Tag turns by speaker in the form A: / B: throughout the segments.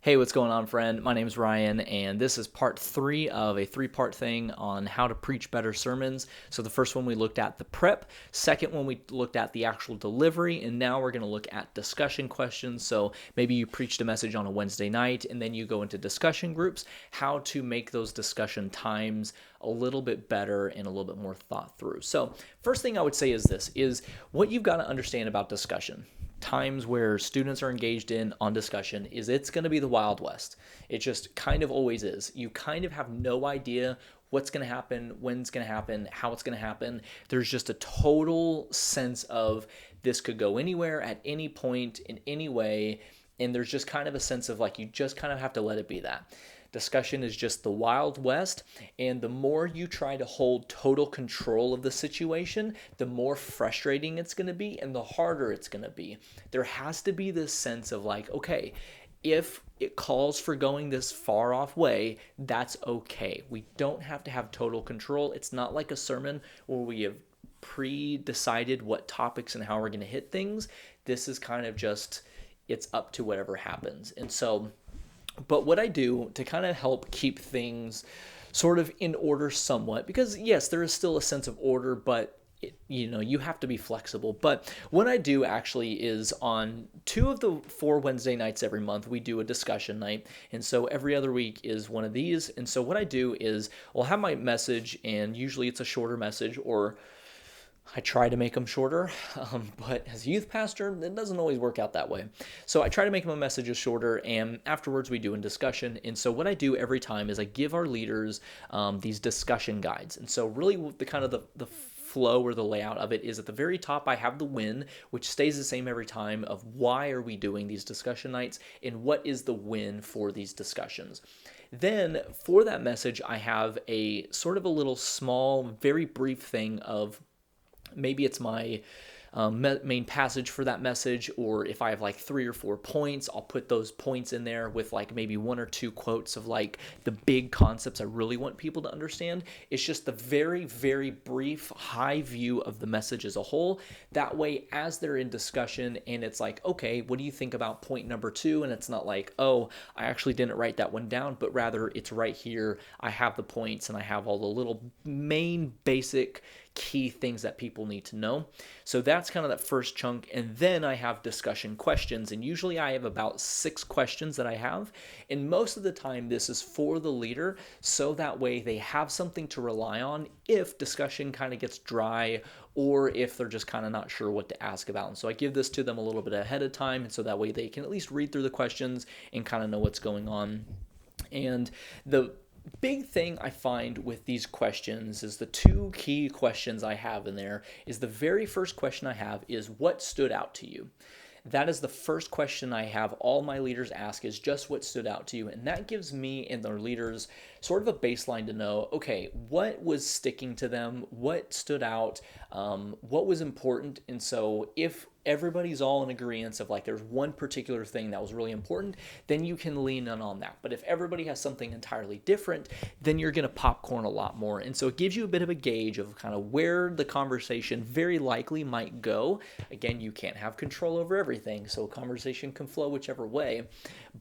A: Hey, what's going on, friend? My name is Ryan, and this is part three of a three-part thing on how to preach better sermons. So, the first one we looked at the prep, second one we looked at the actual delivery, and now we're going to look at discussion questions. So, maybe you preached a message on a Wednesday night, and then you go into discussion groups, how to make those discussion times a little bit better and a little bit more thought through. So, first thing I would say is this is what you've got to understand about discussion times where students are engaged in on discussion is it's going to be the Wild West. It just kind of always is. You kind of have no idea what's going to happen, when it's going to happen, how it's going to happen. There's just a total sense of this could go anywhere at any point in any way. And there's just kind of a sense of like you just kind of have to let it be that. Discussion is just the Wild West, and the more you try to hold total control of the situation, the more frustrating it's going to be and the harder it's going to be. There has to be this sense of like, okay, if it calls for going this far off way, that's okay. We don't have to have total control. It's not like a sermon where we have pre-decided what topics and how we're going to hit things. This is kind of just, it's up to whatever happens. And so but what I do to kind of help keep things sort of in order somewhat, because yes, there is still a sense of order, but you have to be flexible. But what I do actually is on 2 of the 4 Wednesday nights every month, we do a discussion night. And so every other week is one of these. And so what I do is I'll have my message, and usually it's a shorter message, or I try to make them shorter, but as a youth pastor, it doesn't always work out that way. So I try to make my messages shorter, and afterwards we do a discussion. And so what I do every time is I give our leaders these discussion guides. And so really the kind of the flow or the layout of it is at the very top I have the win, which stays the same every time, of why are we doing these discussion nights and what is the win for these discussions. Then for that message, I have a sort of a little small, very brief thing of maybe it's my main passage for that message, or if I have like 3 or 4 points, I'll put those points in there with like maybe 1 or 2 quotes of like the big concepts I really want people to understand. It's just the very, very brief high view of the message as a whole. That way, as they're in discussion and it's like, okay, what do you think about point number 2? And it's not like, oh, I actually didn't write that one down, but rather it's right here. I have the points and I have all the little main basic key things that people need to know. So that's kind of that first chunk. And then I have discussion questions. And usually I have about 6 questions that I have. And most of the time, this is for the leader. So that way they have something to rely on if discussion kind of gets dry, or if they're just kind of not sure what to ask about. And so I give this to them a little bit ahead of time. And so that way they can at least read through the questions and kind of know what's going on. And the big thing I find with these questions is the 2 key questions I have in there is the very first question I have is what stood out to you? That is the first question I have all my leaders ask, is just what stood out to you. And that gives me and their leaders sort of a baseline to know, okay, what was sticking to them, what stood out, what was important. And so if everybody's all in agreement of like there's one particular thing that was really important, then you can lean in on that. But if everybody has something entirely different, then you're going to popcorn a lot more. And so it gives you a bit of a gauge of kind of where the conversation very likely might go. Again, you can't have control over everything, so a conversation can flow whichever way,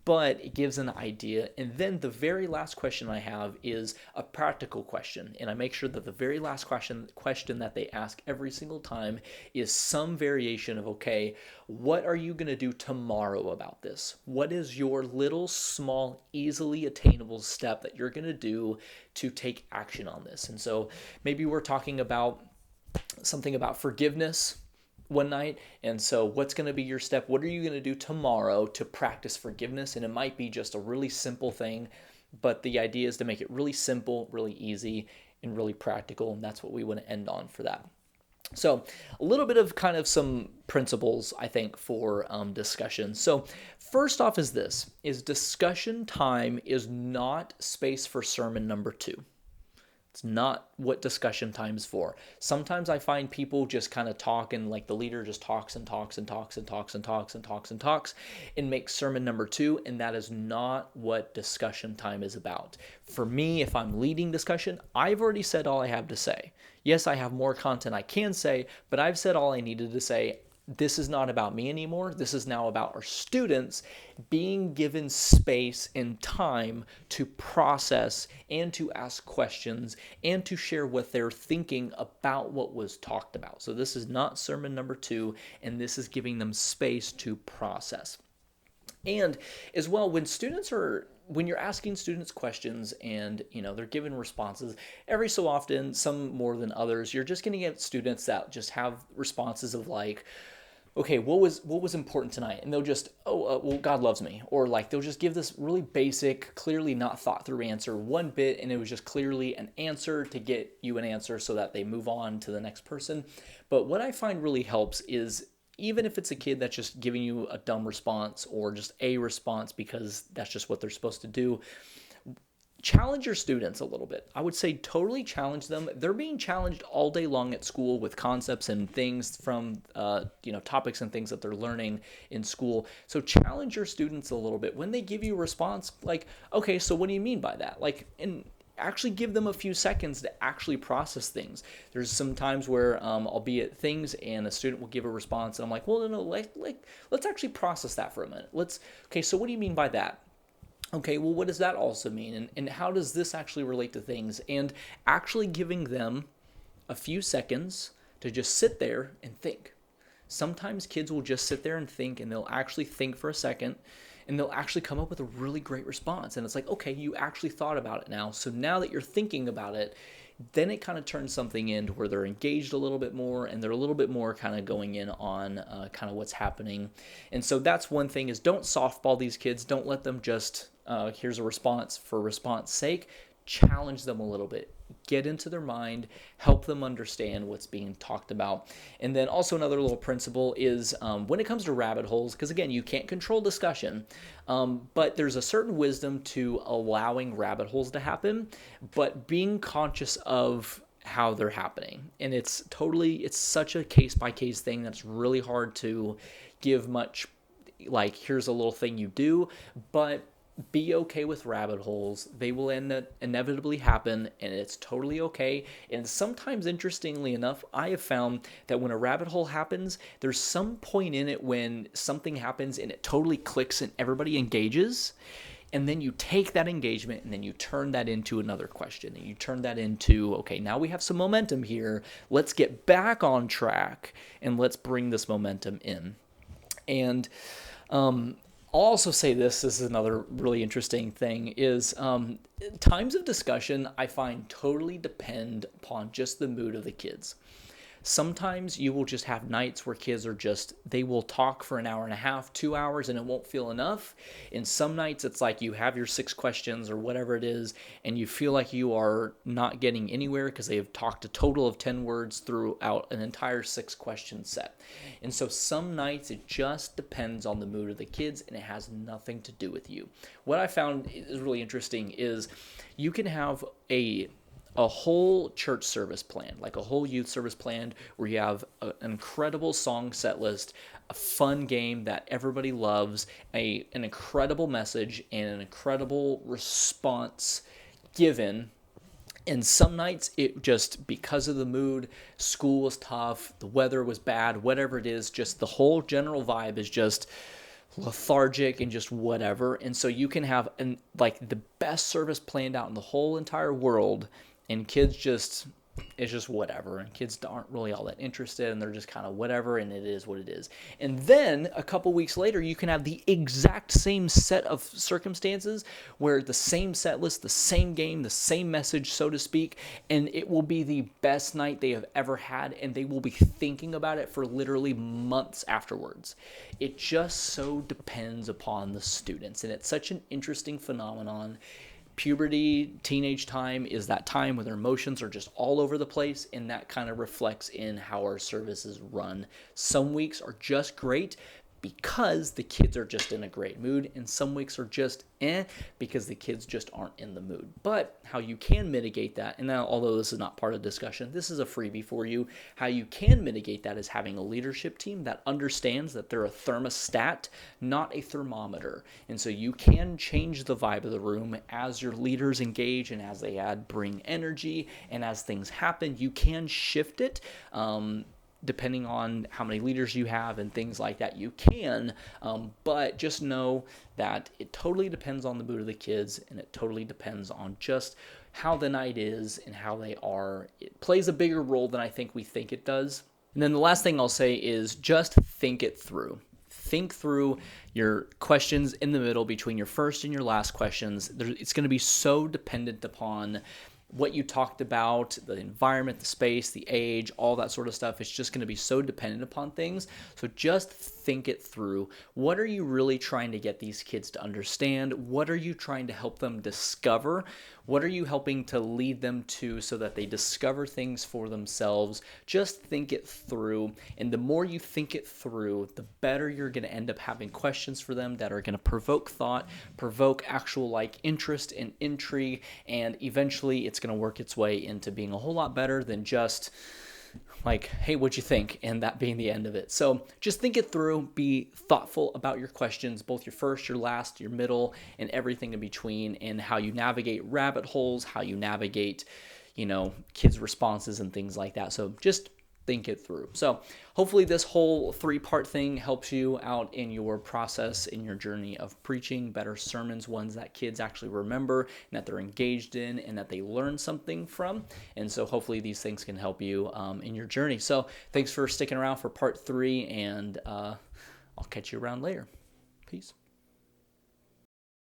A: but it gives an idea. And then the very last question I have is a practical question, and I make sure that the very last question that they ask every single time is some variation of, okay, what are you going to do tomorrow about this? What is your little, small, easily attainable step that you're going to do to take action on this? And so maybe we're talking about something about forgiveness one night. And so what's going to be your step? What are you going to do tomorrow to practice forgiveness? And it might be just a really simple thing, but the idea is to make it really simple, really easy, and really practical. And that's what we want to end on for that. So a little bit of kind of some principles, I think, for discussion. So first off is this, is discussion time is not space for sermon number 2. It's not what discussion time is for. Sometimes I find people just kind of talk, and like the leader just talks and talks and talks and talks and talks and talks and talks and makes sermon number 2, and that is not what discussion time is about. For me, if I'm leading discussion, I've already said all I have to say. Yes, I have more content I can say, but I've said all I needed to say. this is not about me anymore. This is now about our students being given space and time to process and to ask questions and to share what they're thinking about what was talked about. So this is not sermon number 2, and this is giving them space to process. And as well, when you're asking students questions and they're given responses, every so often, some more than others, you're just going to get students that just have responses of like, okay, what was important tonight? And they'll just, well, God loves me. Or like they'll just give this really basic, clearly not thought through answer one bit, and it was just clearly an answer to get you an answer so that they move on to the next person. But what I find really helps is, even if it's a kid that's just giving you a dumb response or just a response because that's just what they're supposed to do, challenge your students a little bit. I would say totally challenge them. They're being challenged all day long at school with concepts and things from, topics and things that they're learning in school. So challenge your students a little bit. When they give you a response, like, okay, so what do you mean by that? Actually give them a few seconds to actually process things. There's some times where I'll be at things and a student will give a response and I'm like, well, no, let's actually process that for a minute. Okay, so what do you mean by that? Okay, well, what does that also mean? And how does this actually relate to things? And actually giving them a few seconds to just sit there and think. Sometimes kids will just sit there and think, and they'll actually think for a second, and they'll actually come up with a really great response. And it's like, okay, you actually thought about it now. So now that you're thinking about it, then it kind of turns something into where they're engaged a little bit more, and they're a little bit more kind of going in on kind of what's happening. And so that's one thing, is don't softball these kids. Don't let them just, here's a response for response sake. Challenge them a little bit. Get into their mind, help them understand what's being talked about. And then also another little principle is when it comes to rabbit holes, because again, you can't control discussion, but there's a certain wisdom to allowing rabbit holes to happen, but being conscious of how they're happening. And it's such a case-by-case thing that's really hard to give much, like, here's a little thing you do, but be okay with rabbit holes. They will inevitably happen, and it's totally okay. And sometimes, interestingly enough, I have found that when a rabbit hole happens, there's some point in it when something happens and it totally clicks and everybody engages. And then you take that engagement and then you turn that into another question. And you turn that into, okay, now we have some momentum here. Let's get back on track and let's bring this momentum in. And I'll also say this is another really interesting thing, is times of discussion I find totally depend upon just the mood of the kids. Sometimes you will just have nights where kids they will talk for an hour and a half, 2 hours, and it won't feel enough. And some nights it's like you have your 6 questions or whatever it is, and you feel like you are not getting anywhere because they have talked a total of 10 words throughout an entire 6 question set. And so some nights it just depends on the mood of the kids, and it has nothing to do with you. What I found is really interesting is you can have a whole church service planned, like a whole youth service planned, where you have an incredible song set list, a fun game that everybody loves, an incredible message, and an incredible response given. And some nights it just, because of the mood, school was tough, the weather was bad, whatever it is, just the whole general vibe is just lethargic and just whatever. And so you can have the best service planned out in the whole entire world, and kids it's just whatever, and kids aren't really all that interested, and they're just kind of whatever, and it is what it is. And then a couple weeks later, you can have the exact same set of circumstances where the same set list, the same game, the same message, so to speak, and it will be the best night they have ever had, and they will be thinking about it for literally months afterwards. It just so depends upon the students, and it's such an interesting phenomenon. Puberty, teenage time is that time where their emotions are just all over the place, and that kind of reflects in how our services run. Some weeks are just great because the kids are just in a great mood, and some weeks are just because the kids just aren't in the mood. But how you can mitigate that, and now, although this is not part of the discussion, this is a freebie for you. How you can mitigate that is having a leadership team that understands that they're a thermostat, not a thermometer. And so you can change the vibe of the room as your leaders engage and as they bring energy, and as things happen, you can shift it. depending on how many leaders you have and things like that, you can. But just know that it totally depends on the mood of the kids, and it totally depends on just how the night is and how they are. It plays a bigger role than I think we think it does. And then the last thing I'll say is just think it through. Think through your questions in the middle between your first and your last questions. It's going to be so dependent upon what you talked about, the environment, the space, the age, all that sort of stuff. It's just going to be so dependent upon things. So just think it through. What are you really trying to get these kids to understand? What are you trying to help them discover? What are you helping to lead them to so that they discover things for themselves? Just think it through. And the more you think it through, the better you're going to end up having questions for them that are going to provoke thought, provoke actual interest and intrigue, and eventually it's going to work its way into being a whole lot better than just hey, what'd you think? And that being the end of it. So just think it through, be thoughtful about your questions, both your first, your last, your middle, and everything in between, and how you navigate rabbit holes, how you navigate, kids' responses and things like that. So just think it through. So hopefully this whole 3-part thing helps you out in your process, in your journey of preaching better sermons, ones that kids actually remember and that they're engaged in and that they learn something from. And so hopefully these things can help you in your journey. So thanks for sticking around for part 3, and I'll catch you around later. Peace.